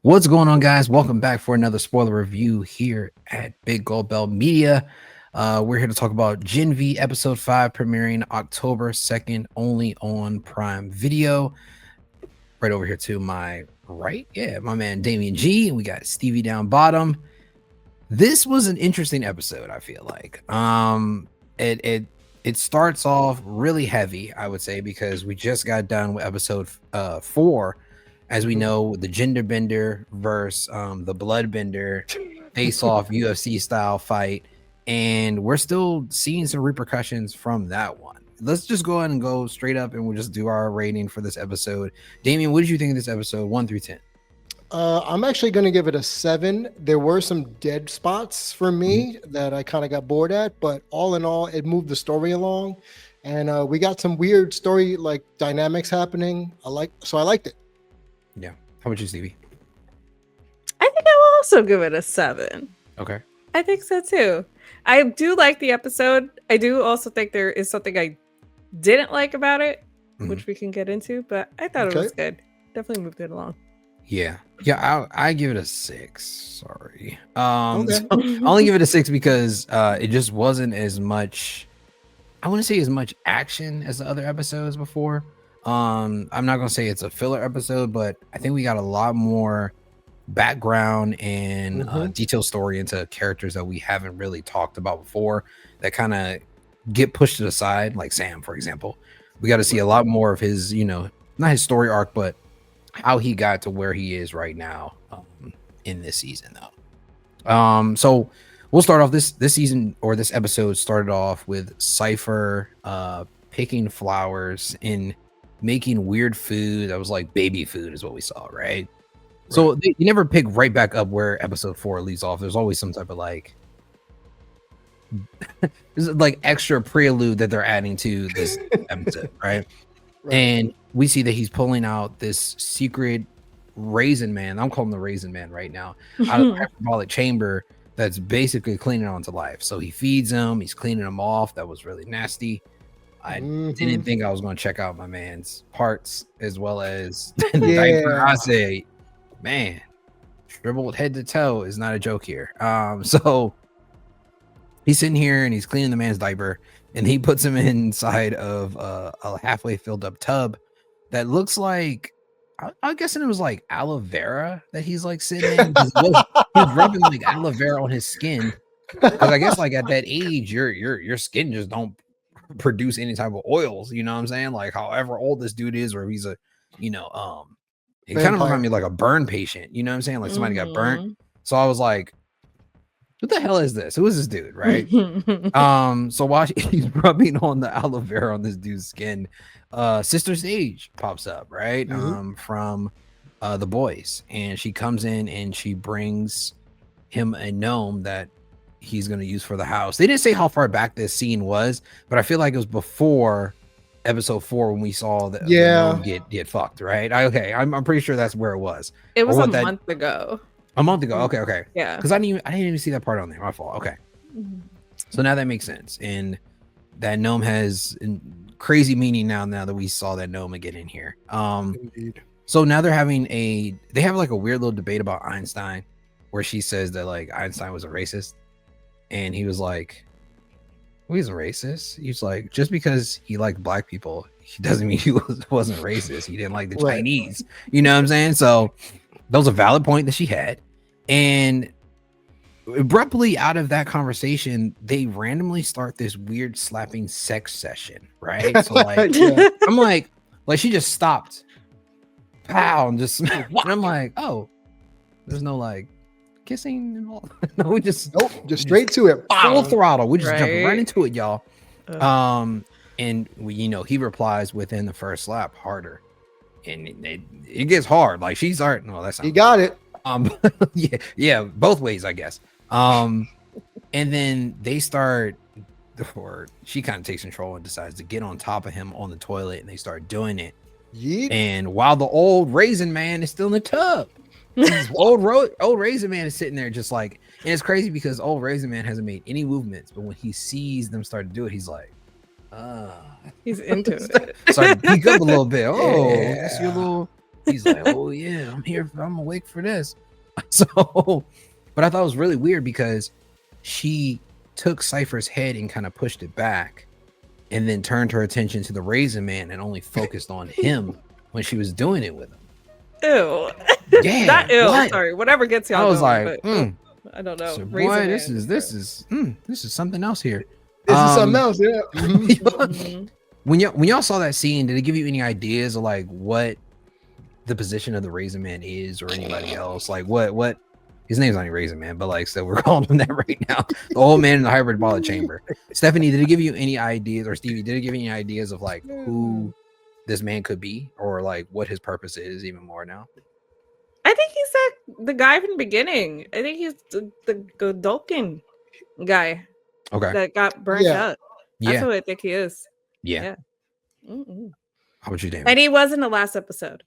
What's going on, guys? Welcome back for another spoiler review here at Big Gold Bell Media. We're here to talk about Gen V Episode 5 premiering October 2nd, only on Prime Video. Right over here to my right, my man Damien G, and we got Stevie down bottom. This was an interesting episode, I feel like. It starts off really heavy, I would say, because we just got done with episode 4. As we know, the gender bender versus the blood bender face off UFC style fight. And we're still seeing some repercussions from that one. Let's just go ahead and go straight up and we'll just do our rating for this episode. Damien, what did you think of this episode 1 through 10? I'm actually going to give it a 7. There were some dead spots for me that I kind of got bored at, but all in all, it moved the story along. And we got some weird story like dynamics happening. I liked it. Yeah. How about you, Stevie? I think I will also give it a 7. Okay. I think so too. I do like the episode. I do also think there is something I didn't like about it, which we can get into, but I thought it was good. Definitely moved it along. Yeah. I give it a 6. Sorry. So I only give it a 6 because it just wasn't as much. I wouldn't say as much action as the other episodes before. I'm not gonna say it's a filler episode, but I think we got a lot more background and detailed story into characters that we haven't really talked about before that kind of get pushed to the side, like Sam, for example. We got to see a lot more of his, not his story arc, but how he got to where he is right now in this season, though. So we'll start off this season, or this episode started off with Cipher picking flowers and making weird food that was like baby food is what we saw, right? So you never pick right back up where episode 4 leaves off. There's always some type of like extra prelude that they're adding to this episode, right? And we see that he's pulling out this secret raisin man. I'm calling the raisin man right now, out of the hyperbolic chamber that's basically cleaning on to life. So he feeds him, he's cleaning him off. That was really nasty. I didn't think I was going to check out my man's parts as well as the diaper. I say, man, shriveled head to toe is not a joke here. So he's sitting here and he's cleaning the man's diaper, and he puts him inside of a halfway filled up tub that looks like, I'm guessing it was like aloe vera that he's like sitting in. He's rubbing like aloe vera on his skin, because I guess like at that age, your skin just don't produce any type of oils, you know what I'm saying? Like however old this dude is, or if he's a, it kind of reminded me like a burn patient, you know what I'm saying? Like somebody got burnt. So I was like, what the hell is this? Who is this dude, right? So while he's rubbing on the aloe vera on this dude's skin, Sister Sage pops up, right? From the boys, and she comes in and she brings him a gnome that he's going to use for the house. They didn't say how far back this scene was, but I feel like it was before episode 4 when we saw the gnome get fucked, right? I'm pretty sure that's where it was. It was a month ago. A month ago. Okay. Yeah. Because I didn't even see that part on there. My fault. Okay. So now that makes sense. And that gnome has crazy meaning now that we saw that gnome again in here. Indeed. So now they have like a weird little debate about Einstein, where she says that like Einstein was a racist. And he was like, well, he's a racist. He's like, just because he liked black people, he doesn't mean he wasn't racist. He didn't like the Chinese. You know what I'm saying? So that was a valid point that she had. And abruptly out of that conversation, they randomly start this weird slapping sex session, right? So like, I'm like she just stopped. Pow, and just, and I'm like, oh, there's no like kissing involved. No, we just straight to it. Full throttle. We just jump right into it, y'all. And we, he replies within the first slap harder, and it gets hard. Like she's starting. Well, that's he got it. Yeah, both ways, I guess. And then they start, or she kind of takes control and decides to get on top of him on the toilet, and they start doing it. Yeet. And while the old raisin man is still in the tub. old raisin man is sitting there just like, and it's crazy because old raisin man hasn't made any movements, but when he sees them start to do it, he's like, he's into it. Started to peek up a little bit. Oh, that's your little He's like, oh yeah, I'm awake for this. So, but I thought it was really weird because she took Cipher's head and kind of pushed it back, and then turned her attention to the Raisin Man and only focused on him when she was doing it with him. Ew. Yeah. Not ew. What? Sorry. Whatever gets y'all I was going, like, but, I don't know. So, boy, this is something else here. This is something else, yeah. Mm-hmm. When y'all saw that scene, did it give you any ideas of like what the position of the Raisin Man is, or anybody else? Like what his name's not even Raisin Man, but like, so we're calling him that right now. The old man in the hyperbolic chamber. Stephanie, did it give you any ideas, or Stevie, did it give you any ideas of like who this man could be, or like what his purpose is even more now? I think he's the guy from the beginning. I think he's the Godolkin guy. Okay. That got burnt up. That's what I think he is. Yeah. Mm-mm. How about you, Damon? And he was in the last episode.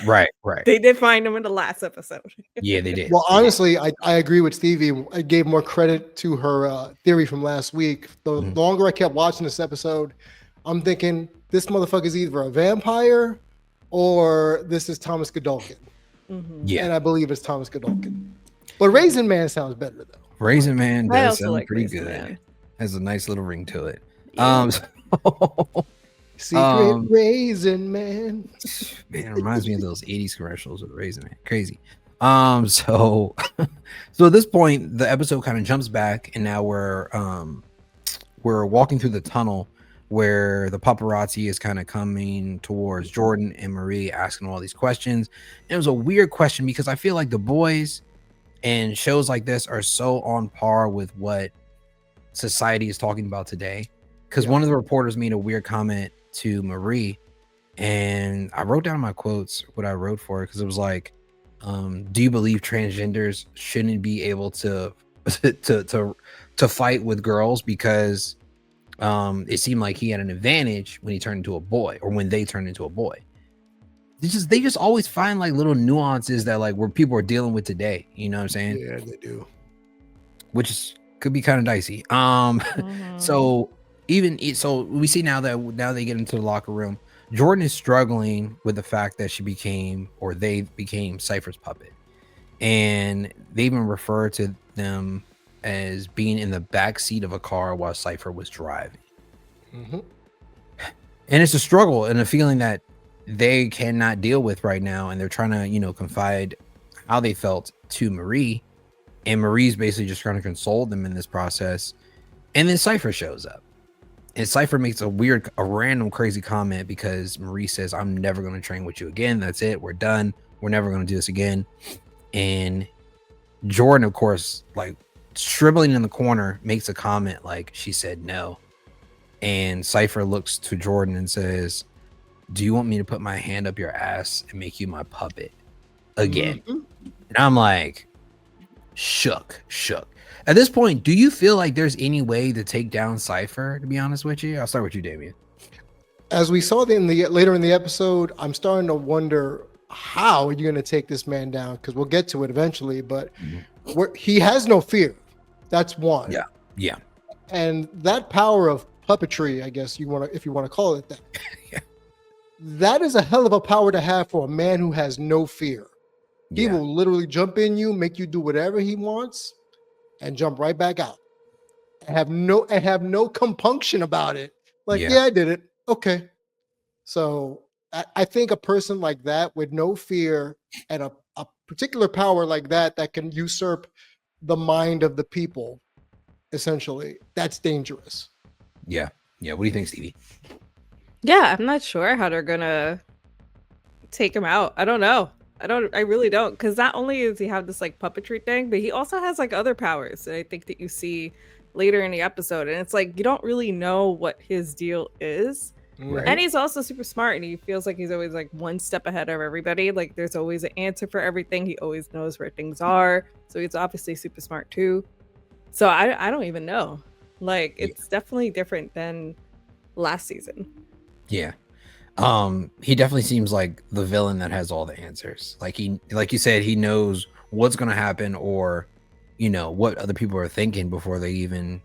Right. They did find him in the last episode. Yeah, they did. Well, honestly, I agree with Stevie. I gave more credit to her theory from last week. The longer I kept watching this episode, I'm thinking this motherfucker's either a vampire or this is Thomas Godolkin. Yeah. And I believe it's Thomas Godolkin. But Raisin Man sounds better, though. Raisin Man does sound like pretty Raisin good. Man. Has a nice little ring to it. Yeah. Secret Raisin Man. Man, it reminds me of those 80s commercials with Raisin Man. Crazy. So at this point, the episode kind of jumps back, and now we're walking through the tunnel where the paparazzi is kind of coming towards Jordan and Marie, asking all these questions. And it was a weird question because I feel like the boys and shows like this are so on par with what society is talking about today. Because one of the reporters made a weird comment to Marie, and I wrote down my quotes, what I wrote for it, because it was like, do you believe transgenders shouldn't be able to fight with girls because it seemed like he had an advantage when he turned into a boy, or when they turned into a boy. They just always find like little nuances that like where people are dealing with today. You know what I'm saying? Yeah, they do. Which could be kind of dicey. So we see now they get into the locker room. Jordan is struggling with the fact that they became Cipher's puppet, and they even refer to them as being in the back seat of a car while Cipher was driving. And it's a struggle and a feeling that they cannot deal with right now, and they're trying to confide how they felt to Marie, and Marie's basically just trying to console them in this process. And then Cipher shows up, and Cipher makes a random crazy comment because Marie says, I'm never going to train with you again. That's it. We're done. We're never going to do this again. And Jordan, of course, like shriveling in the corner, makes a comment like she said no. And Cipher looks to Jordan and says, do you want me to put my hand up your ass and make you my puppet again? And I'm like, shook. At this point, do you feel like there's any way to take down Cipher, to be honest with you? I'll start with you, Damien. As we saw later in the episode, I'm starting to wonder how you're going to take this man down, because we'll get to it eventually, but he has no fear. That's one. Yeah. And that power of puppetry, I guess if you want to call it that. That is a hell of a power to have for a man who has no fear. He will literally jump in you, make you do whatever he wants, and jump right back out. And have no compunction about it. Like, yeah, I did it. Okay. So I think a person like that with no fear and a particular power like that can usurp the mind of the people, essentially, that's dangerous. Yeah. What do you think, Stevie? Yeah, I'm not sure how they're gonna take him out. I don't know. I really don't, because not only does he have this like puppetry thing, but he also has like other powers that I think that you see later in the episode, and it's like you don't really know what his deal is. Right. And he's also super smart, and he feels like he's always like one step ahead of everybody. Like there's always an answer for everything. He always knows where things are, so he's obviously super smart too. So I don't even know. Like it's definitely different than last season. Yeah. He definitely seems like the villain that has all the answers. Like you said, he knows what's going to happen, or what other people are thinking before they even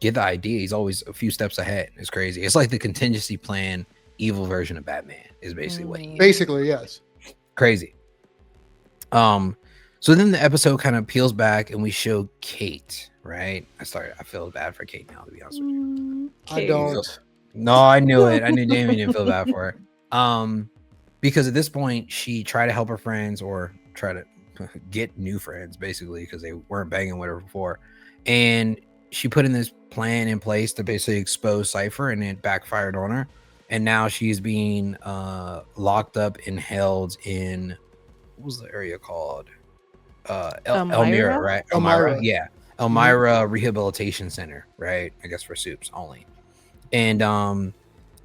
get the idea. He's always a few steps ahead. It's crazy. It's like the contingency plan evil version of Batman is basically what he is. Basically, yes. Crazy. So then the episode kind of peels back and we show Cate, right? I feel bad for Cate now, to be honest with you. I don't. No, I knew it. I knew Damien didn't feel bad for her. Because at this point she tried to help her friends or try to get new friends, basically, because they weren't banging with her before. And she put in this plan in place to basically expose Cipher, and it backfired on her. And now she's being locked up and held in, what was the area called? Elmira, right? Elmira, yeah. Elmira Rehabilitation Center, right? I guess for Supes only. And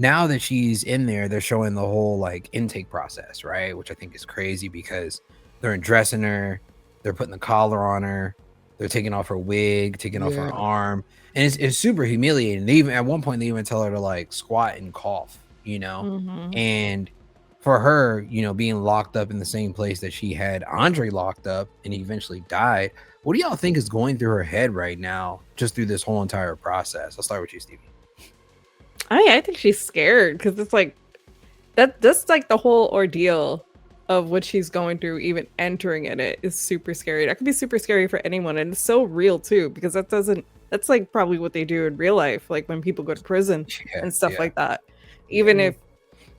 now that she's in there, they're showing the whole like intake process, right? Which I think is crazy because they're undressing her, they're putting the collar on her, they're taking off her wig, taking off her arm, and it's super humiliating. They even at one point they even tell her to like squat and cough, you know. And for her, you know, being locked up in the same place that she had Andre locked up and he eventually died. What do y'all think is going through her head right now, just through this whole entire process? I'll start with you, Stevie. I think she's scared because it's like that's like the whole ordeal of what she's going through, even entering in it is super scary. That could be super scary for anyone, and it's so real too, because that's like probably what they do in real life, like when people go to prison and stuff like that. Even if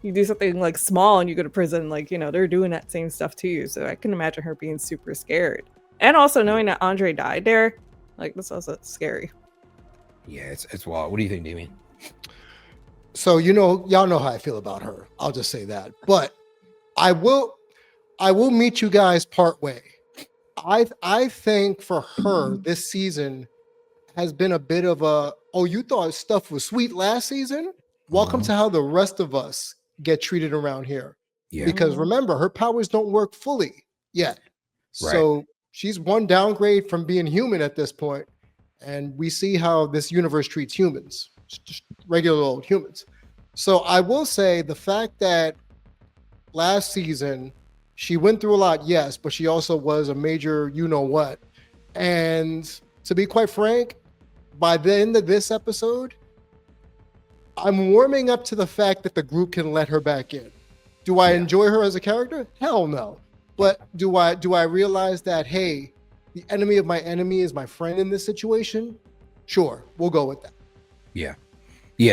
you do something like small and you go to prison, like, you know, they're doing that same stuff to you. So I can imagine her being super scared. And also knowing that Andre died there, like, that's also scary. Yeah, it's wild. What do you think, Damien? So, you know, y'all know how I feel about her. I'll just say that. But I will meet you guys part way. I think for her, this season has been a bit of a, oh, you thought stuff was sweet last season? Welcome to how the rest of us get treated around here. Yeah. Because remember, her powers don't work fully yet. So she's one downgrade from being human at this point. And we see how this universe treats humans, just regular old humans. So I will say the fact that last season she went through a lot, yes, but she also was a major you know what. And to be quite frank, by the end of this episode, I'm warming up to the fact that the group can let her back in. Do I enjoy her as a character? Hell no. But do I realize that, hey, the enemy of my enemy is my friend in this situation? Sure, we'll go with that. Yeah,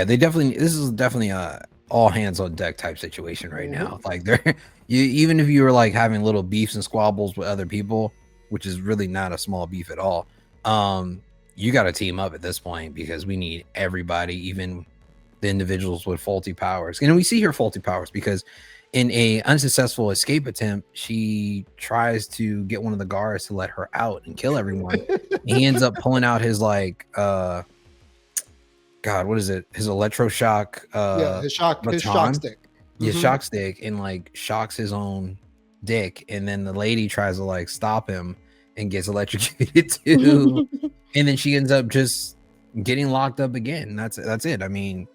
this is definitely a all hands on deck type situation right now. Like even if you were like having little beefs and squabbles with other people, which is really not a small beef at all, you got to team up at this point because we need everybody, even the individuals with faulty powers. And we see her faulty powers because in a unsuccessful escape attempt, she tries to get one of the guards to let her out and kill everyone. He ends up pulling out his like God, what is it? His electroshock his shock stick. His shock stick, and like shocks his own dick, and then the lady tries to like stop him and gets electrocuted too. And then she ends up just getting locked up again. That's it. I mean,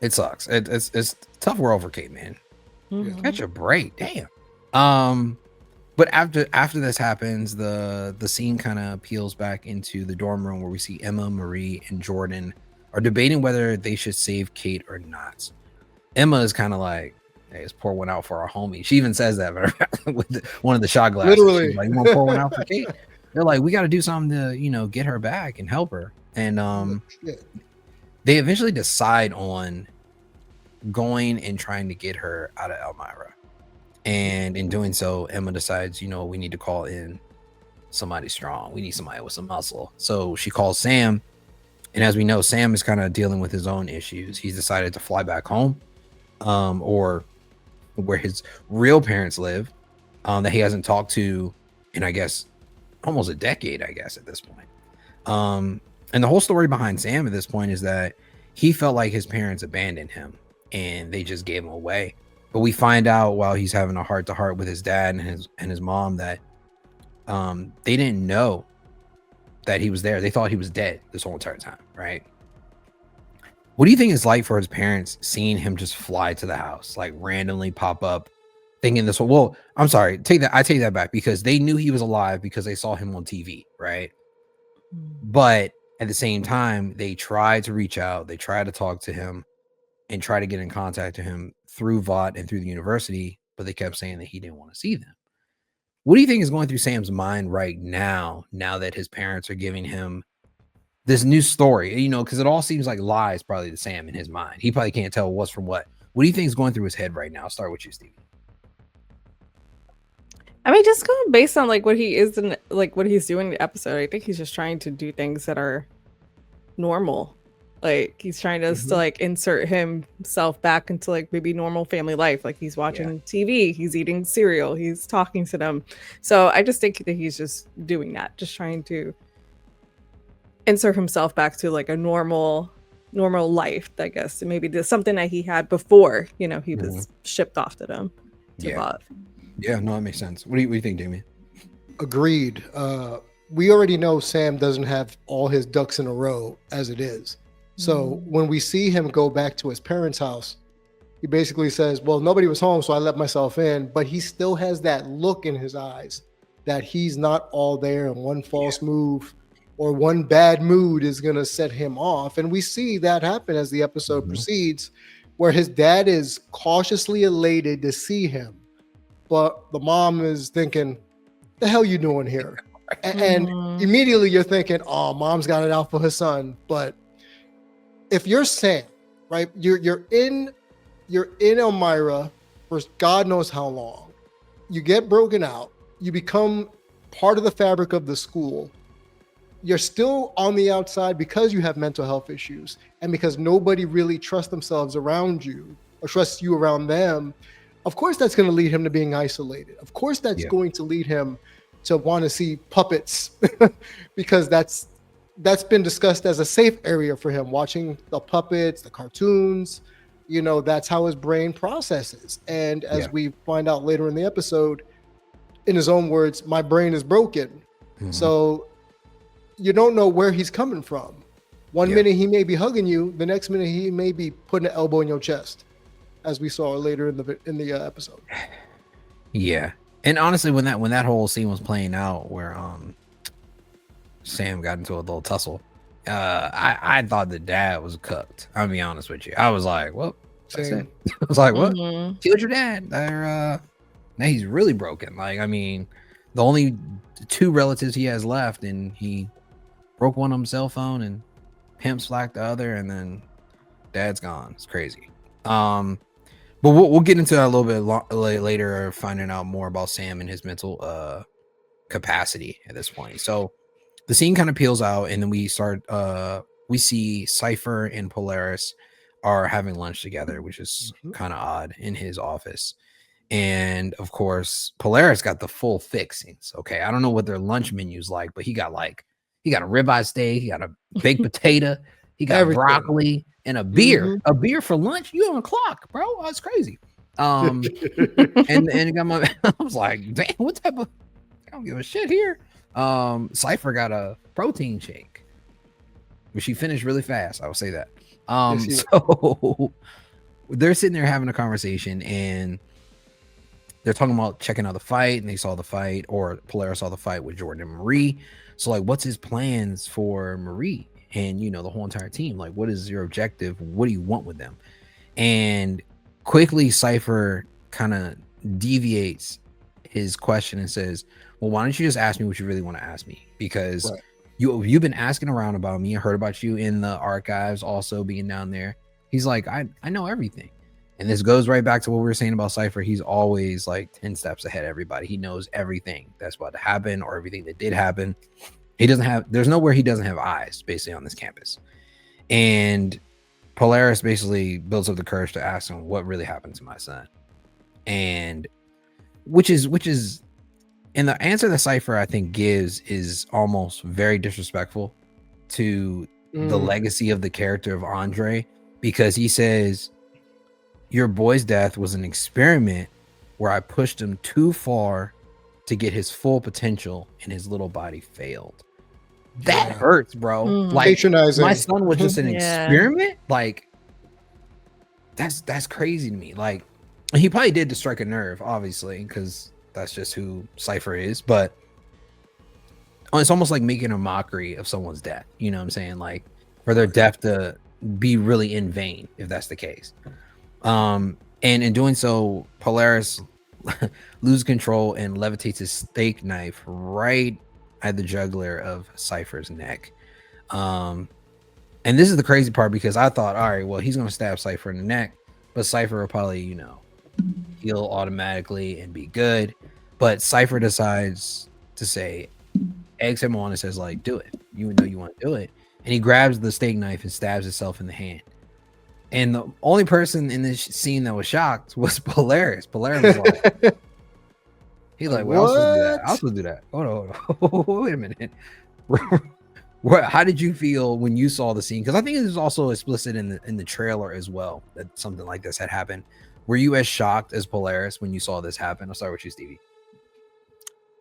it sucks. It's a tough world for Cate, man. Catch a break, damn. But after this happens, the scene kind of peels back into the dorm room where we see Emma, Marie, and Jordan are debating whether they should save Cate or not. Emma is kind of like, hey, let's pour one out for our homie. She even says that with one of the shot glasses. Literally. She's like, you want to pour one out for Cate? They're like, we got to do something to, you know, get her back and help her. And they eventually decide on going and trying to get her out of Elmira. And in doing so, Emma decides, you know, we need to call in somebody strong. We need somebody with some muscle. So she calls Sam. And as we know, Sam is kind of dealing with his own issues. He's decided to fly back home, or where his real parents live, that he hasn't talked to in, I guess, almost a decade, I guess, at this point. And the whole story behind Sam at this point is that he felt like his parents abandoned him and they just gave him away. But we find out while he's having a heart-to-heart with his dad and his mom that they didn't know that he was there. They thought he was dead this whole entire time, right? What do you think it's like for his parents seeing him just fly to the house, like randomly pop up, thinking this? Well, I'm sorry, I take that back, because they knew he was alive because they saw him on TV, right? But at the same time, they tried to reach out, they tried to talk to him and try to get in contact with him through VOT and through the university, but they kept saying that he didn't want to see them. What do you think is going through Sam's mind right now that his parents are giving him this new story? Because it all seems like lies probably to Sam in his mind. He probably can't tell what's from what. What do you think is going through his head right now? I'll start with you, Stevie. I mean, just going based on like what he is and like what he's doing in the episode, I think he's just trying to do things that are normal. Like he's trying to like insert himself back into like maybe normal family life. Like he's watching TV, he's eating cereal, he's talking to them. So I just think that he's just doing that, just trying to insert himself back to like a normal life, I guess. Maybe there's something that he had before, he was shipped off to them to evolve. Yeah, no, that makes sense. What do you think, Damien? Agreed. We already know Sam doesn't have all his ducks in a row as it is. So when we see him go back to his parents' house, he basically says, well, nobody was home, so I let myself in. But he still has that look in his eyes that he's not all there, and one false move or one bad mood is going to set him off. And we see that happen as the episode proceeds, where his dad is cautiously elated to see him. But the mom is thinking, the hell you doing here? And immediately you're thinking, oh, mom's got it out for her son. But if you're Sam, right, you're in Elmira for God knows how long. You get broken out. You become part of the fabric of the school. You're still on the outside because you have mental health issues and because nobody really trusts themselves around you or trusts you around them. Of course, that's going to lead him to being isolated. Of course, that's going to lead him to want to see puppets because that's been discussed as a safe area for him, watching the puppets, the cartoons, that's how his brain processes. And as we find out later in the episode, in his own words, my brain is broken. So you don't know where he's coming from. One minute he may be hugging you, the next minute he may be putting an elbow in your chest, as we saw later in the episode. Yeah. And honestly, when that whole scene was playing out where Sam got into a little tussle, I thought the dad was cooked. I'll be honest with you. I was like, well, that's it. I was like, what? Killed your dad. Now he's really broken. Like, I mean, the only two relatives he has left, and he broke one of them's cell phone and pimp slacked the other, and then dad's gone. It's crazy. But we'll get into that a little bit later, finding out more about Sam and his mental capacity at this point. So the scene kind of peels out, and then we see Cipher and Polaris are having lunch together, which is kind of odd, in his office. And of course, Polaris got the full fixings. Okay, I don't know what their lunch menu's like, but he got a ribeye steak, he got a baked potato, he got broccoli and a beer. A beer for lunch? You on the clock, bro? Oh, that's crazy. And it got I was like, damn, what type of, I don't give a shit here. Cipher got a protein shake, which she finished really fast. I would say that. So they're sitting there having a conversation, and they're talking about checking out the fight, and they saw the fight, or Polaris saw the fight with Jordan and Marie. So like, what's his plans for Marie and the whole entire team? Like, what is your objective? What do you want with them? And quickly Cipher kind of deviates his question and says, well, why don't you just ask me what you really want to ask me? Because you've been asking around about me. I heard about you in the archives also being down there. He's like, I know everything. And this goes right back to what we were saying about Cipher. He's always like 10 steps ahead of everybody. He knows everything that's about to happen, or everything that did happen. There's nowhere he doesn't have eyes, basically, on this campus. And Polaris basically builds up the courage to ask him what really happened to my son. And which is and the answer that Cipher, I think, gives is almost very disrespectful to the legacy of the character of Andre, because he says, your boy's death was an experiment where I pushed him too far to get his full potential, and his little body failed. That hurts, bro. Like, patronizing. My son was just an experiment. Like, that's crazy to me. Like, he probably did to strike a nerve, obviously, because that's just who Cipher is. But it's almost like making a mockery of someone's death. You know what I'm saying? Like, for their death to be really in vain, if that's the case. And in doing so, Polaris loses control and levitates his steak knife right at the jugular of Cipher's neck. And this is the crazy part, because I thought, all right, well, he's going to stab Cipher in the neck, but Cipher will probably, heal automatically and be good. But Cipher decides to say, eggs him on and says, like, do it. You know you want to do it. And he grabs the steak knife and stabs himself in the hand. And the only person in this scene that was shocked was Polaris. Polaris was like, he's like, well, I'll still do that. Hold on. Wait a minute. How did you feel when you saw the scene? Because I think it was also explicit in the trailer as well that something like this had happened. Were you as shocked as Polaris when you saw this happen? I'll start with you, Stevie.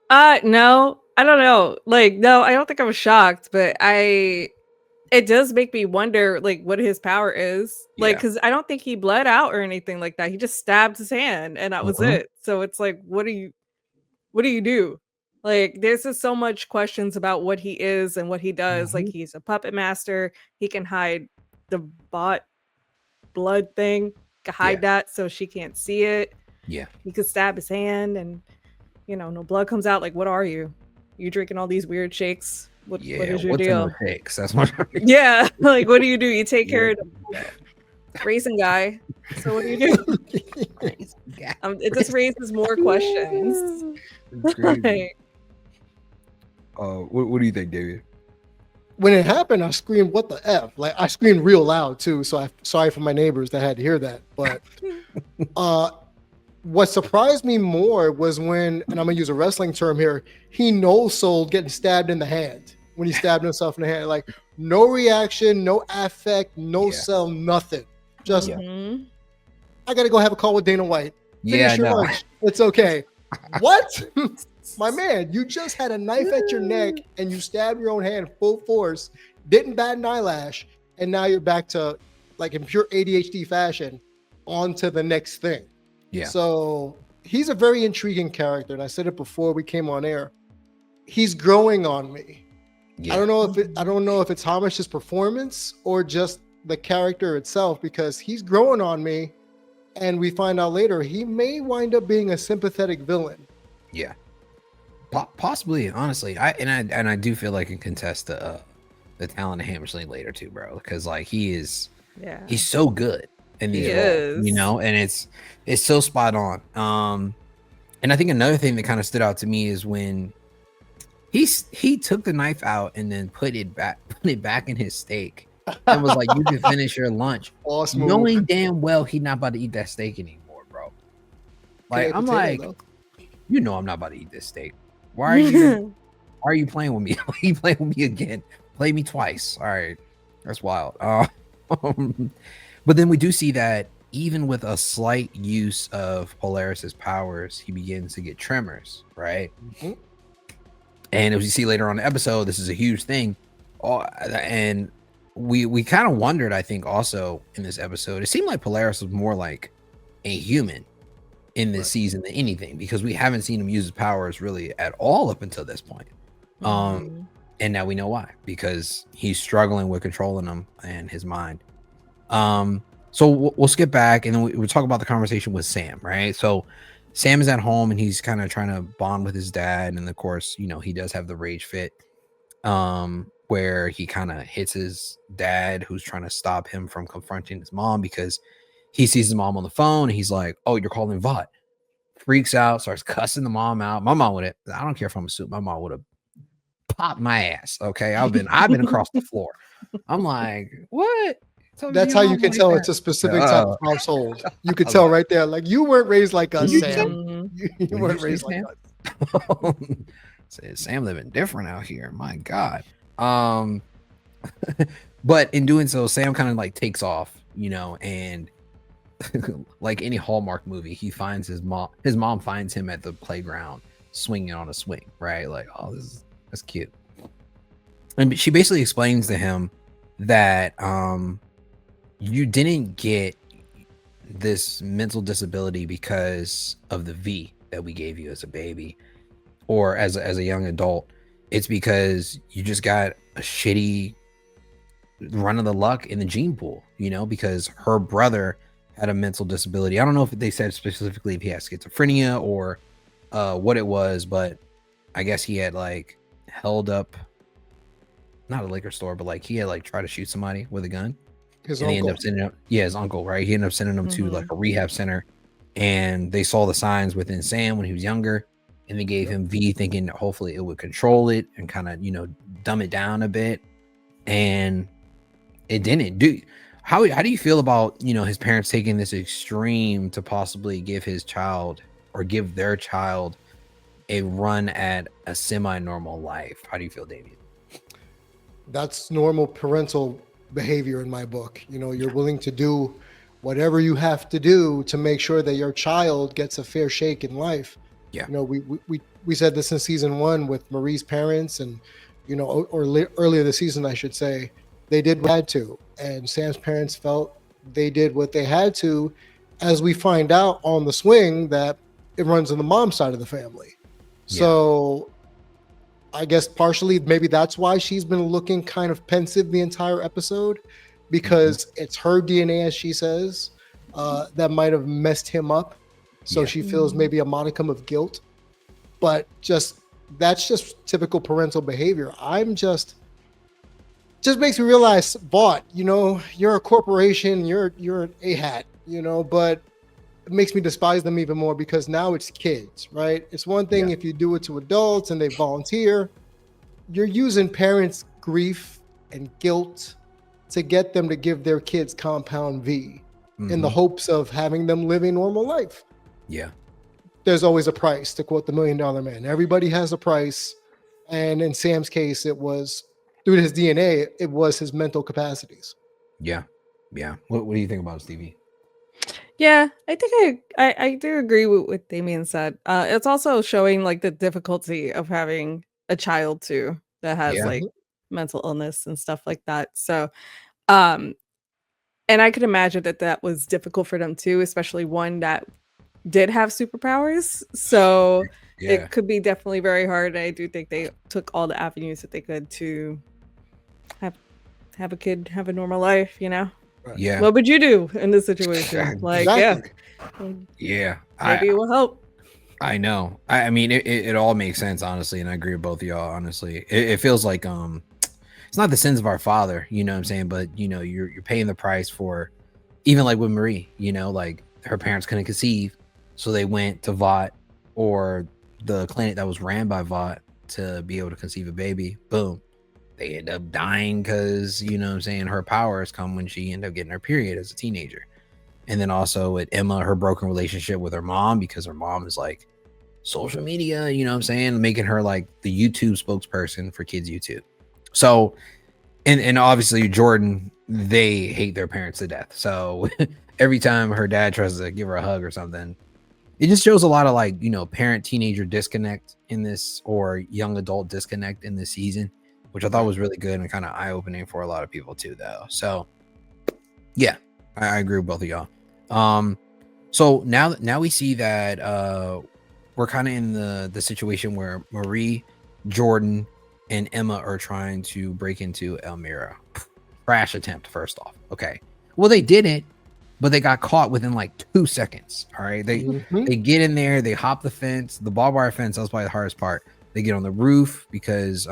No, I don't know. Like, no, I don't think I was shocked, but it does make me wonder, like, what his power is. Like, because I don't think he bled out or anything like that. He just stabbed his hand and that was it. So it's like, what do you do? Like, there's just so much questions about what he is and what he does. Like, he's a puppet master. He can hide the bot blood thing, can hide that so she can't see it. Yeah. He could stab his hand and, no blood comes out. Like, what are you? You drinking all these weird shakes? What is your deal? Shakes? That's what yeah. Like, what do? You take care of the raisin guy. So what do you do? It just raises more questions. Like, what do you think, David? When it happened, I screamed, "What the F?" Like, I screamed real loud too. So I'm sorry for my neighbors that had to hear that. But what surprised me more was when, and I'm gonna use a wrestling term here, he no-sold getting stabbed in the hand when he stabbed himself in the hand. Like, no reaction, no affect, no sell, nothing. Just, I gotta go have a call with Dana White. Finish your lunch. It's okay. What? My man, you just had a knife at your neck and you stabbed your own hand full force, didn't bat an eyelash, and now you're back to, like, in pure ADHD fashion, on to the next thing. Yeah. So he's a very intriguing character, and I said it before we came on air. He's growing on me. Yeah. I don't know if it's how much his performance or just the character itself, because he's growing on me, and we find out later he may wind up being a sympathetic villain. Yeah. Possibly, honestly. I do feel like I can contest the talent of Hammersley later too, bro, because like he's so good in these roles, and it's so spot on. And I think another thing that kind of stood out to me is when he took the knife out and then put it back in his steak and was like, you can finish your lunch, awesome, knowing damn well he's not about to eat that steak anymore, bro. Like, I'm like, I'm not about to eat this steak. Why are you playing with me? Why are you playing with me again? Play me twice. All right, that's wild. But then we do see that even with a slight use of Polaris's powers, he begins to get tremors, right? And as you see later on in the episode, this is a huge thing. And we kind of wondered, I think, also in this episode, it seemed like Polaris was more like a human in this season than anything, because we haven't seen him use his powers really at all up until this point. And now we know why, because he's struggling with controlling them and his mind. So we'll skip back and then we'll talk about the conversation with Sam, right? So Sam is at home and he's kind of trying to bond with his dad, and of course, he does have the rage fit where he kind of hits his dad, who's trying to stop him from confronting his mom, because he sees his mom on the phone and he's like, "Oh, you're calling Vought." Freaks out, starts cussing the mom out. My mom I don't care if I'm a suit, my mom would have popped my ass. Okay. I've been across the floor. I'm like, what? That's how you can tell it's a specific type of household. You could tell right there. Like, you weren't raised like us, Sam. You weren't raised like us. Sam living different out here. My God. But in doing so, Sam kind of like takes off, and like any Hallmark movie, he finds his mom finds him at the playground swinging on a swing, right? Like, oh, that's cute. And she basically explains to him that you didn't get this mental disability because of the V that we gave you as a baby or as a young adult. It's because you just got a shitty run of the luck in the gene pool, because her brother had a mental disability. I don't know if they said specifically if he had schizophrenia or what it was, but I guess he had like held up not a liquor store, but like he had like tried to shoot somebody with a gun. His And they ended uncle. up sending him, yeah, his uncle, right? He ended up sending him to like Mhm. a rehab center, and they saw the signs within Sam when he was younger, and they gave Yep. him V, thinking that hopefully it would control it and kind of dumb it down a bit, and it didn't. How do you feel about his parents taking this extreme to possibly give his child or give their child a run at a semi-normal life? How do you feel, Damien? That's normal parental behavior in my book. You're willing to do whatever you have to do to make sure that your child gets a fair shake in life. Yeah. We said this in season 1 with Marie's parents, and earlier this season, I should say, they did what they had to, and Sam's parents felt they did what they had to, as we find out on the swing that it runs on the mom's side of the family. So I guess partially maybe that's why she's been looking kind of pensive the entire episode, because it's her DNA, as she says, that might have messed him up. So she feels maybe a modicum of guilt, but that's just typical parental behavior. Just makes me realize, Vought, you're a corporation, you're an A-hat, but it makes me despise them even more, because now it's kids, right? It's one thing if you do it to adults and they volunteer. You're using parents' grief and guilt to get them to give their kids compound V in the hopes of having them live a normal life. Yeah. There's always a price, to quote the $1 Million Man. Everybody has a price. And in Sam's case, it was through his DNA, it was his mental capacities. Yeah. Yeah. What do you think about it, Stevie? Yeah, I think I do agree with what Damien said. It's also showing like the difficulty of having a child too that has like mental illness and stuff like that. So, and I could imagine that was difficult for them too, especially one that did have superpowers. So it could be definitely very hard. I do think they took all the avenues that they could to have a kid have a normal life, Yeah. What would you do in this situation? Like, Exactly. Yeah. Maybe it will help. I know. I mean, it all makes sense, honestly, and I agree with both of y'all. Honestly, it feels like it's not the sins of our father, you know what I'm saying, but you're paying the price for, even like with Marie, like her parents couldn't conceive, so they went to Vought or the clinic that was ran by Vought to be able to conceive a baby. Boom. They end up dying because, her powers come when she ended up getting her period as a teenager. And then also with Emma, her broken relationship with her mom, because her mom is like social media, making her like the YouTube spokesperson for kids YouTube. So, and obviously Jordan, they hate their parents to death. So every time her dad tries to give her a hug or something, it just shows a lot of like, parent teenager disconnect in this, or young adult disconnect in this season, which I thought was really good and kind of eye-opening for a lot of people too, though. So yeah, I agree with both of y'all. So now we see that we're kind of in the situation where Marie, Jordan, and Emma are trying to break into Elmira. Crash attempt, first off. Okay. Well, they did it, but they got caught within like 2 seconds. All right. They get in there, they hop the fence, the barbed wire fence. That was probably the hardest part. They get on the roof because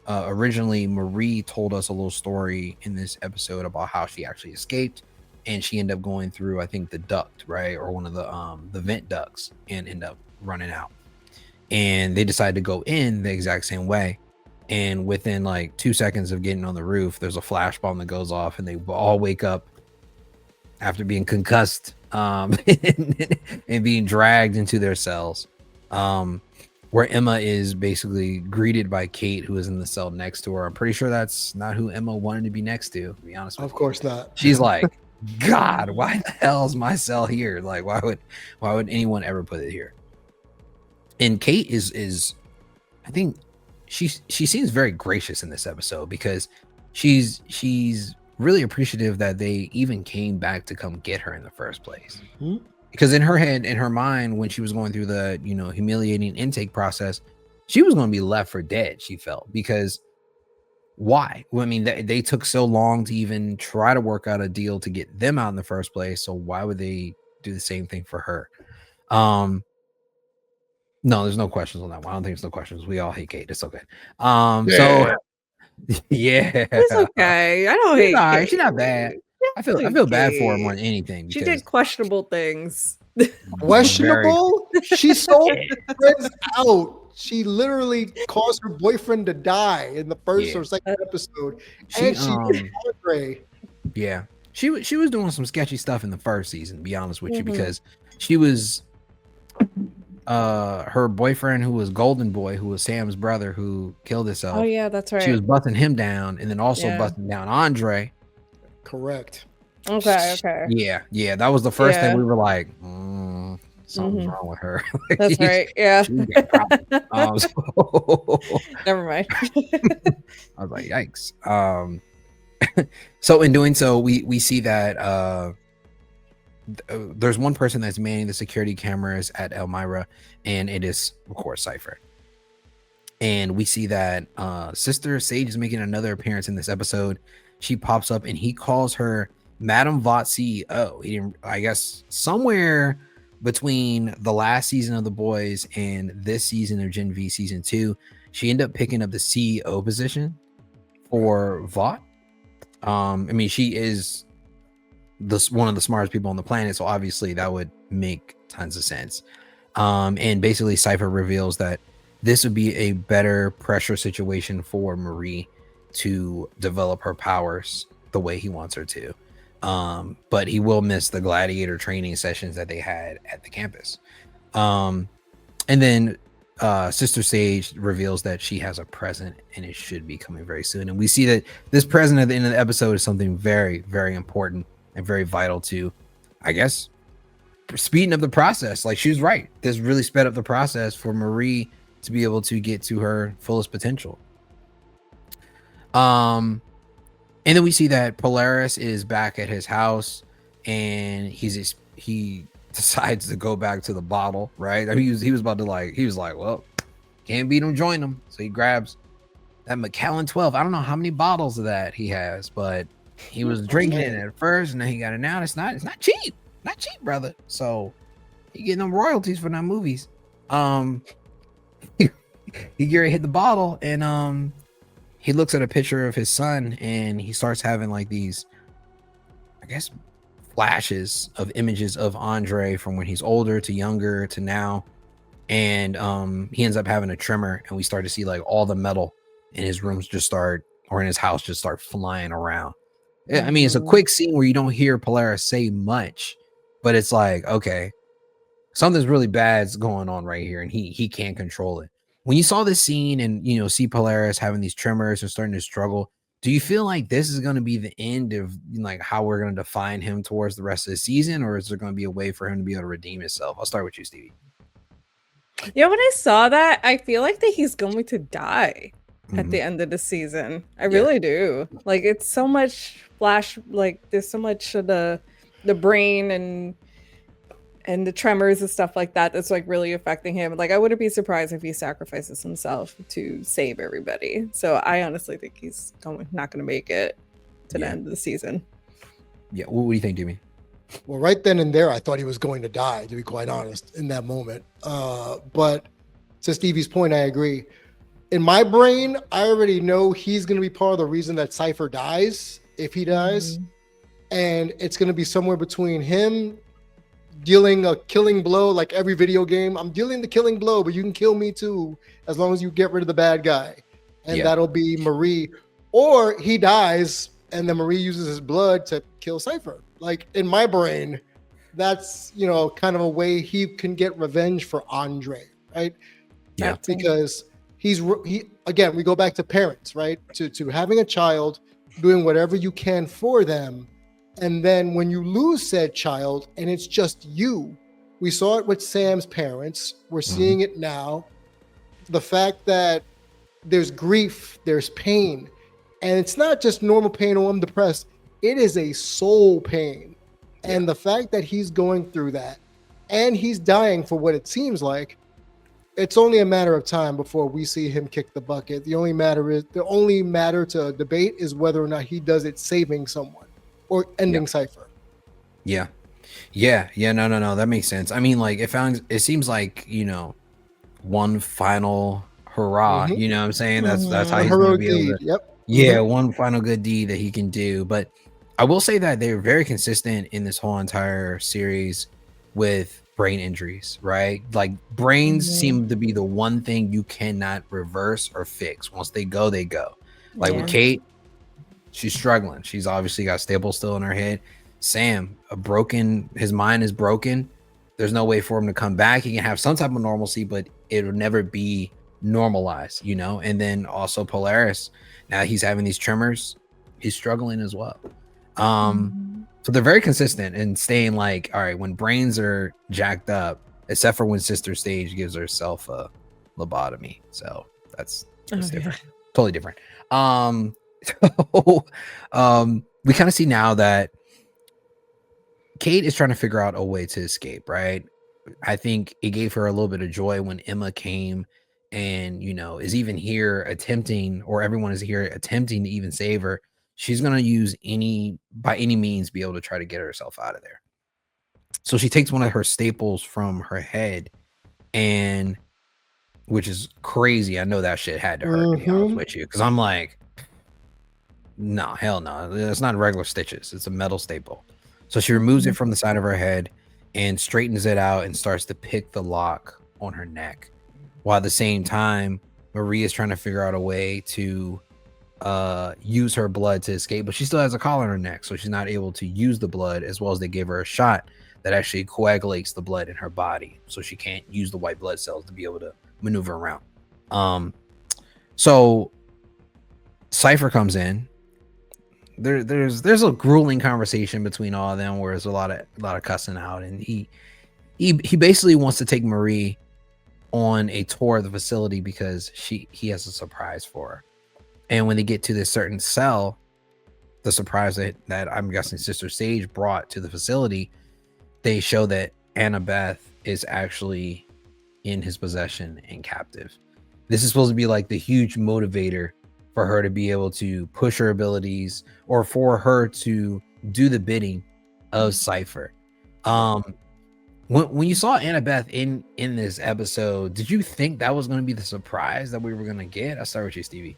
originally Marie told us a little story in this episode about how she actually escaped, and she ended up going through, I think, the duct, right, or one of the vent ducts, and end up running out. And they decided to go in the exact same way, and within like 2 seconds of getting on the roof, there's a flash bomb that goes off, and they all wake up after being concussed and being dragged into their cells, where Emma is basically greeted by Cate, who is in the cell next to her. I'm pretty sure that's not who Emma wanted to be next to be honest with you. Of course not. She's like, God, why the hell is my cell here? Like, why would anyone ever put it here? And Cate is I think she seems very gracious in this episode, because she's really appreciative that they even came back to come get her in the first place. Because in her head, in her mind, when she was going through the humiliating intake process, she was going to be left for dead, she felt, because why? Well, I mean, they took so long to even try to work out a deal to get them out in the first place. So why would they do the same thing for her? No, there's no questions on that one. I don't think there's no questions. We all hate Cate. It's okay. So yeah, It's okay. I don't hate Cate. She's not bad. I feel bad for her more than anything. She did questionable things. Questionable? She sold friends out. She literally caused her boyfriend to die in the first or second episode. And she Andre. Yeah. She was doing some sketchy stuff in the first season, to be honest with you, because she was her boyfriend, who was Golden Boy, who was Sam's brother, who killed himself. Oh yeah, that's right. She was busting him down, and then also busting down Andre. Correct. Okay. Yeah. That was the first thing we were like, something's wrong with her. That's right. Yeah. Never mind. I was like, yikes. So in doing so, we see that there's one person that's manning the security cameras at Elmira, and it is, of course, Cipher. And we see that Sister Sage is making another appearance in this episode. She pops up, and he calls her Madam Vought CEO. He didn't, I guess, somewhere between the last season of The Boys and this season of Gen V season 2, she ended up picking up the CEO position for Vought. I mean, she is one of the smartest people on the planet, so obviously that would make tons of sense. And basically Cipher reveals that this would be a better pressure situation for Marie to develop her powers the way he wants her to. But he will miss the gladiator training sessions that they had at the campus. And then Sister Sage reveals that she has a present, and it should be coming very soon. And we see that this present at the end of the episode is something very, very important and very vital to, I guess, speeding up the process. Like, she was right. This really sped up the process for Marie to be able to get to her fullest potential. And then we see that Polaris is back at his house, and he decides to go back to the bottle, right? I mean, he was about to he was like, well, can't beat him, join him. So he grabs that Macallan 12. I don't know how many bottles of that he has, but he was drinking it at first, and then he got it now. It's not cheap. Not cheap, brother. So he getting them royalties for them movies. He hit the bottle, and he looks at a picture of his son, and he starts having like these, I guess, flashes of images of Andre from when he's older to younger to now. And he ends up having a tremor, and we start to see like all the metal in his rooms in his house just start flying around. I mean, it's a quick scene where you don't hear Polaris say much, but it's like, okay, something's really bad's going on right here, and he can't control it. When you saw this scene and see Polaris having these tremors and starting to struggle, do you feel like this is going to be the end of like how we're going to define him towards the rest of the season, or is there going to be a way for him to be able to redeem himself? I'll start with you, Stevie. Yeah, when I saw that, I feel like that he's going to die at the end of the season. I really do. Like, it's so much flash, like there's so much of the brain and the tremors and stuff like that that's like really affecting him. Like, I wouldn't be surprised if he sacrifices himself to save everybody. So I honestly think he's not going to make it to the end of the season. Yeah. What do you think, Jimmy? Well, right then and there, I thought he was going to die, to be quite honest, in that moment. But to Stevie's point, I agree. In my brain, I already know he's going to be part of the reason that Cipher dies, if he dies. And it's going to be somewhere between him dealing a killing blow, like every video game. I'm dealing the killing blow, but you can kill me too, as long as you get rid of the bad guy. And that'll be Marie. Or he dies, and then Marie uses his blood to kill Cipher. Like, in my brain, that's, kind of a way he can get revenge for Andre, right? Yeah. Because again, we go back to parents, right? To having a child, doing whatever you can for them. And then when you lose said child and it's just you, we saw it with Sam's parents. We're seeing it now. The fact that there's grief, there's pain, and it's not just normal pain, oh, I'm depressed. It is a soul pain. And the fact that he's going through that and he's dying for what it seems like, it's only a matter of time before we see him kick the bucket. The only matter to debate is whether or not he does it saving someone or ending Cipher. Yeah. No. That makes sense. I mean, like it seems like, one final hurrah. You know what I'm saying? That's how he's gonna be able to. Yep. Yeah, one final good deed that he can do. But I will say that they're very consistent in this whole entire series with brain injuries, right? Like brains seem to be the one thing you cannot reverse or fix. Once they go, they go. Like with Cate, she's struggling. She's obviously got staples still in her head. Sam, his mind is broken. There's no way for him to come back. He can have some type of normalcy, but it'll never be normalized, And then also Polaris, now he's having these tremors. He's struggling as well. So they're very consistent in staying like, all right, when brains are jacked up, except for when Sister Stage gives herself a lobotomy. So that's different. Totally different. We kind of see now that Cate is trying to figure out a way to escape, right? I think it gave her a little bit of joy when Emma came and, is even here attempting, or everyone is here attempting to even save her. She's going to use by any means, be able to try to get herself out of there. So she takes one of her staples from her head, and which is crazy. I know that shit had to hurt, to be honest with you. Because I'm like, no, hell no. It's not regular stitches. It's a metal staple. So she removes it from the side of her head and straightens it out and starts to pick the lock on her neck. While at the same time, Marie is trying to figure out a way to use her blood to escape, but she still has a collar on her neck, so she's not able to use the blood, as well as they give her a shot that actually coagulates the blood in her body, so she can't use the white blood cells to be able to maneuver around. So Cipher comes in. There's a grueling conversation between all of them where there's a lot of cussing out, and he basically wants to take Marie on a tour of the facility because he has a surprise for her. And when they get to this certain cell, the surprise that I'm guessing Sister Sage brought to the facility, they show that Annabeth is actually in his possession and captive. This is supposed to be like the huge motivator for her to be able to push her abilities, or for her to do the bidding of Cipher. When you saw Annabeth in this episode, did you think that was going to be the surprise that we were going to get? I'll start with you, Stevie.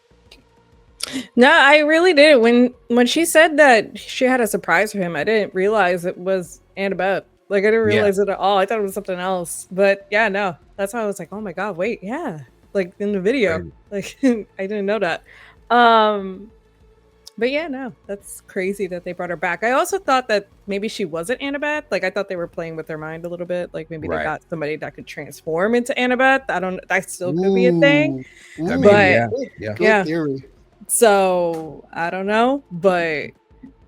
No, I really didn't. When she said that she had a surprise for him, I didn't realize it was Annabeth. Like, I didn't realize it at all. I thought it was something else. But yeah, no, that's why I was like, oh my god, wait, yeah, like in the video, like I didn't know that. But yeah, no, that's crazy that they brought her back. I also thought that maybe she wasn't Annabeth. Like, I thought they were playing with their mind a little bit. Like, maybe they got somebody that could transform into Annabeth. That still could be a thing. But good theory. So I don't know, but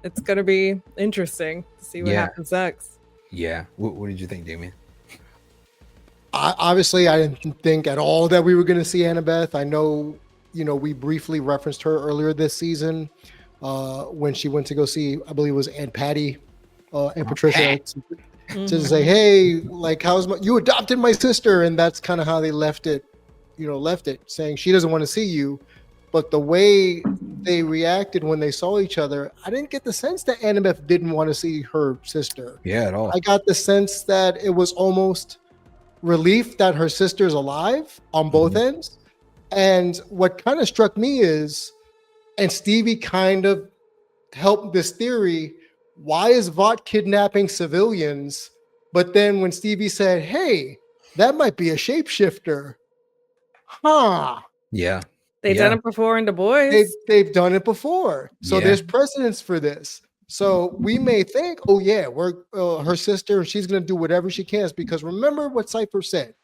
it's gonna be interesting to see what happens next. Yeah. What did you think, Damien? Obviously, I didn't think at all that we were going to see Annabeth. I know, we briefly referenced her earlier this season when she went to go see, I believe it was Aunt Patty and Patricia to say, hey, like, you adopted my sister, and that's kind of how they left it, saying she doesn't want to see you. But the way they reacted when they saw each other, I didn't get the sense that Annabeth didn't want to see her sister. Yeah, at all. I got the sense that it was almost relief that her sister's alive on both ends. And what kind of struck me is, and Stevie kind of helped this theory, why is Vought kidnapping civilians? But then when Stevie said, hey, that might be a shapeshifter. Yeah. They've done it before in The Boys. They've done it before. So there's precedence for this. So we may think, oh yeah, we're her sister, she's going to do whatever she can. Because remember what Cipher said.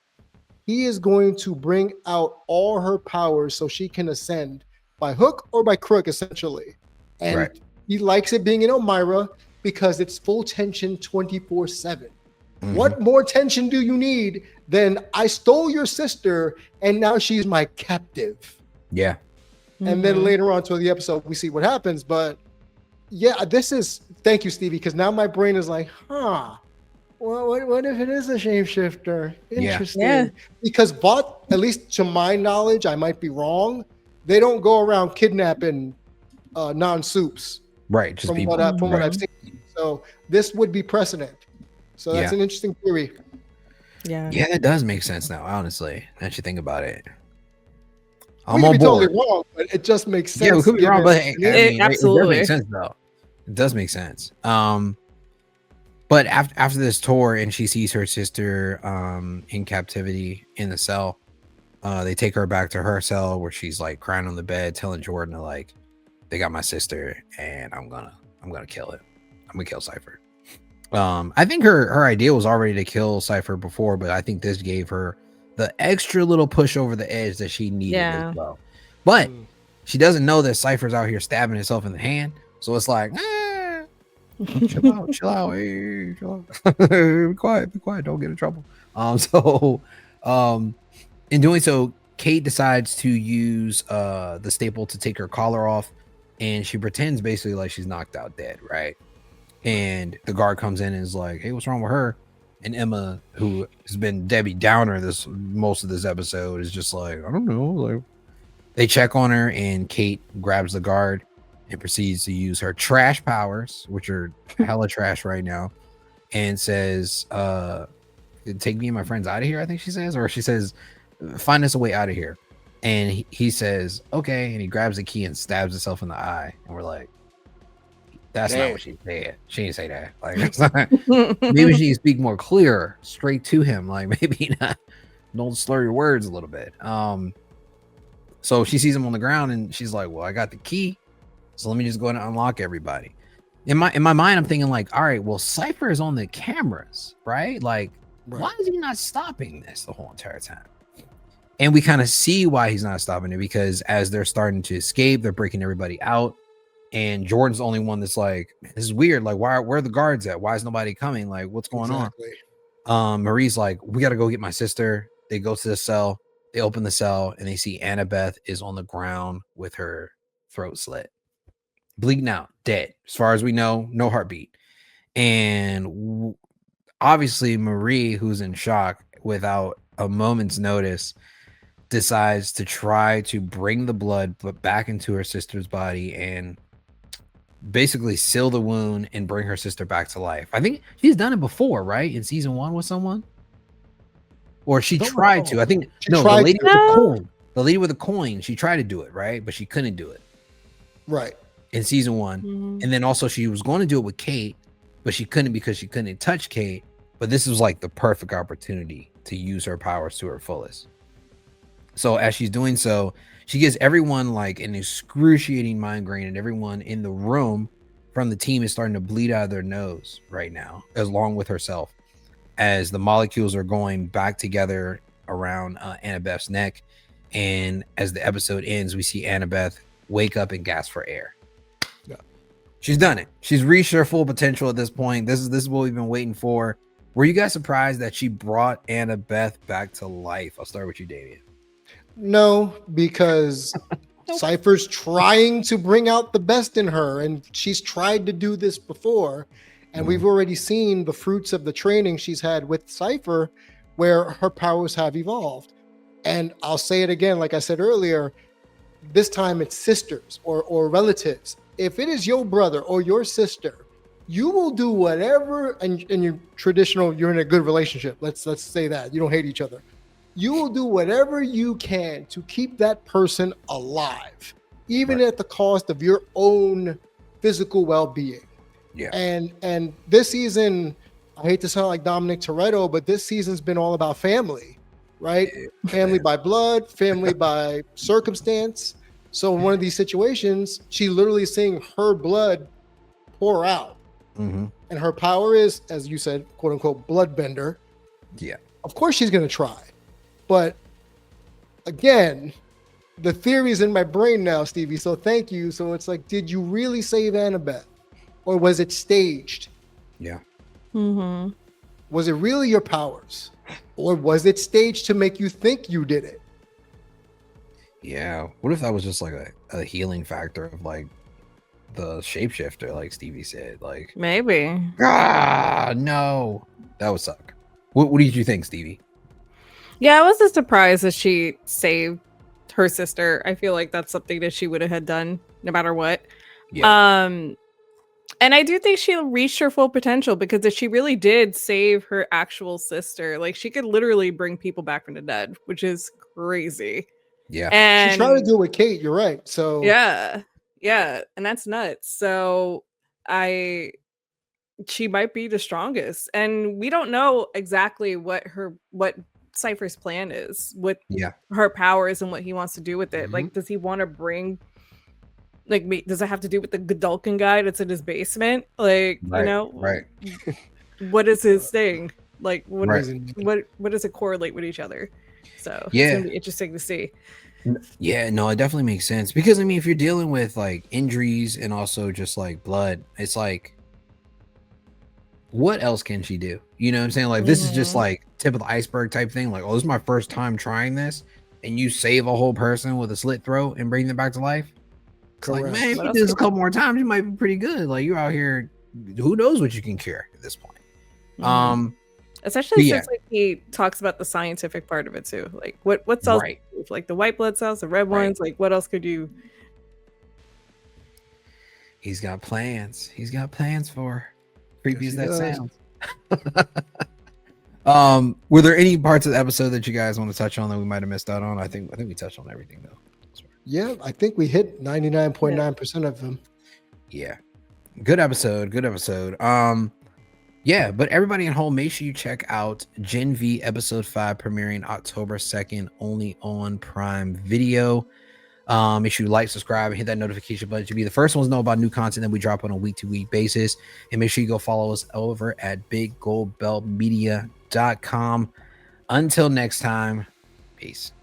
He is going to bring out all her powers so she can ascend by hook or by crook, essentially. And he likes it being in Elmira because it's full tension 24/7. What more tension do you need than I stole your sister and now she's my captive? Yeah. And then later on to the episode, we see what happens. But yeah, thank you, Stevie, because now my brain is like, Well, what if it is a shapeshifter? Yeah. Interesting. Yeah. Because Vought, at least to my knowledge, I might be wrong. They don't go around kidnapping non-Supes Right. Just from people. what Right. I've seen. So this would be precedent. So that's Yeah. an interesting theory. Yeah. Yeah, that does make sense now, honestly. Now that you think about it. We I'm could on be totally board. wrong, but it just makes sense. Yeah, we could be wrong, given but the I name. mean, it does Absolutely. make sense though. It does make sense. But after this tour, and she sees her sister in captivity in the cell, they take her back to her cell where she's like crying on the bed, telling Jordan to like, they got my sister, and I'm gonna kill it. I'm gonna kill Cipher. I think her idea was already to kill Cipher before, but I think this gave her the extra little push over the edge that she needed Yeah. as well. But she doesn't know that Cypher's out here stabbing himself in the hand, so it's like, chill out, hey, chill out. Be quiet, don't get in trouble. In doing so, Cate decides to use the staple to take her collar off, and she pretends basically like she's knocked out dead, right? And the guard comes in and is like, hey, what's wrong with her? And Emma, who has been Debbie Downer most of this episode, is just like, I don't know. Like, they check on her, and Cate grabs the guard and proceeds to use her trash powers, which are hella trash right now, and says, take me and my friends out of here, I think she says, or she says, find us a way out of here. And he says, okay, and he grabs the key and stabs himself in the eye, and we're like, that's not what she said. She didn't say that. Like, that's not, maybe she can speak more clear, straight to him. Like, maybe not, don't slur your words a little bit. So she sees him on the ground, and she's like, well, I got the key, so let me just go ahead and unlock everybody. In my mind, I'm thinking like, all right, well, Cipher is on the cameras, right? Like, why is he not stopping this the whole entire time? And we kind of see why he's not stopping it, because as they're starting to escape, they're breaking everybody out. And Jordan's the only one that's like, this is weird. Like, where are the guards at? Why is nobody coming? Like, what's going on? Marie's like, we got to go get my sister. They go to the cell. They open the cell, and they see Annabeth is on the ground with her throat slit, bleeding out, dead. As far as we know, no heartbeat. And obviously, Marie, who's in shock without a moment's notice, decides to try to bring the blood back into her sister's body and basically seal the wound and bring her sister back to life. I think she's done it before, right? In season 1 with someone, or she tried to. I think no, the lady with the coin, the lady with the coin. She tried to do it, right? But she couldn't do it, right? In season 1, and then also she was going to do it with Cate, but she couldn't because she couldn't touch Cate. But this was like the perfect opportunity to use her powers to her fullest. So as she's doing so, she gives everyone like an excruciating migraine, and everyone in the room from the team is starting to bleed out of their nose right now, along with herself, as the molecules are going back together around Annabeth's neck. And as the episode ends, we see Annabeth wake up and gasp for air. Yeah. She's done it. She's reached her full potential at this point. This is what we've been waiting for. Were you guys surprised that she brought Annabeth back to life? I'll start with you, Damien. No, because Cipher's trying to bring out the best in her, and she's tried to do this before, and we've already seen the fruits of the training she's had with Cipher, where her powers have evolved. And I'll say it again, like I said earlier, this time it's sisters or relatives. If it is your brother or your sister, you will do whatever, and in your traditional, you're in a good relationship. Let's say that you don't hate each other. You will do whatever you can to keep that person alive, even at the cost of your own physical well-being. Yeah. And this season, I hate to sound like Dominic Toretto, but this season's been all about family, right? Family by blood, family by circumstance. So in one of these situations, she literally is seeing her blood pour out. And her power is, as you said, quote unquote, bloodbender. Yeah. Of course she's going to try. But again, the theory is in my brain now, Stevie. So thank you. So it's like, did you really save Annabeth? Or was it staged? Yeah. Was it really your powers? Or was it staged to make you think you did it? Yeah. What if that was just like a healing factor of like the shapeshifter, like Stevie said? Like, maybe. No. That would suck. What did you think, Stevie? Yeah, I wasn't surprised that she saved her sister. I feel like that's something that she would have had done no matter what. Yeah. And I do think she'll reach her full potential because if she really did save her actual sister, like she could literally bring people back from the dead, which is crazy. Yeah. She tried to And do it with Cate. You're right. So yeah, yeah, and that's nuts. So I she might be the strongest, and we don't know exactly what Cypher's plan is with Yeah. her powers and what he wants to do with it. Mhm. Like, does he want to bring like me? Does it have to do with the Godolkin guy that's in his basement? Like, you Right. know, Right. what is his thing? Like, Right. what does it correlate with each other? So it's Yeah. gonna be interesting to see. Yeah, no, it definitely makes sense because I mean, if you're dealing with like injuries and also just like blood, it's like, what else can she do? You know what I'm saying? Like, this is just Mhm. like tip of the iceberg type thing. Like, oh, this is my first time trying this, and you save a whole person with a slit throat and bring them back to life. It's like, correct. man, if What you else do this a could couple more times, you might be pretty good. Like, you're out here, who knows what you can cure at this point. Mhm. Um, Especially but yeah, since like he talks about the scientific part of it too. Like what cells right, like the white blood cells, the red right. ones, like what else could you He's got plans. He's got plans for her. Creepy Yes, as he that does. sounds. Were there any parts of the episode that you guys want to touch on that we might have missed out on? I think we touched on everything though. Yeah, I think we hit 99.9% of them. Yeah. Good episode. Good episode. Yeah, but everybody at home, make sure you check out Gen V episode 5 premiering October 2nd, only on Prime Video. Make sure you like, subscribe, and hit that notification button to be the first ones to know about new content that we drop on a week-to-week basis. And make sure you go follow us over at biggoldbeltmedia.com. Until next time, peace.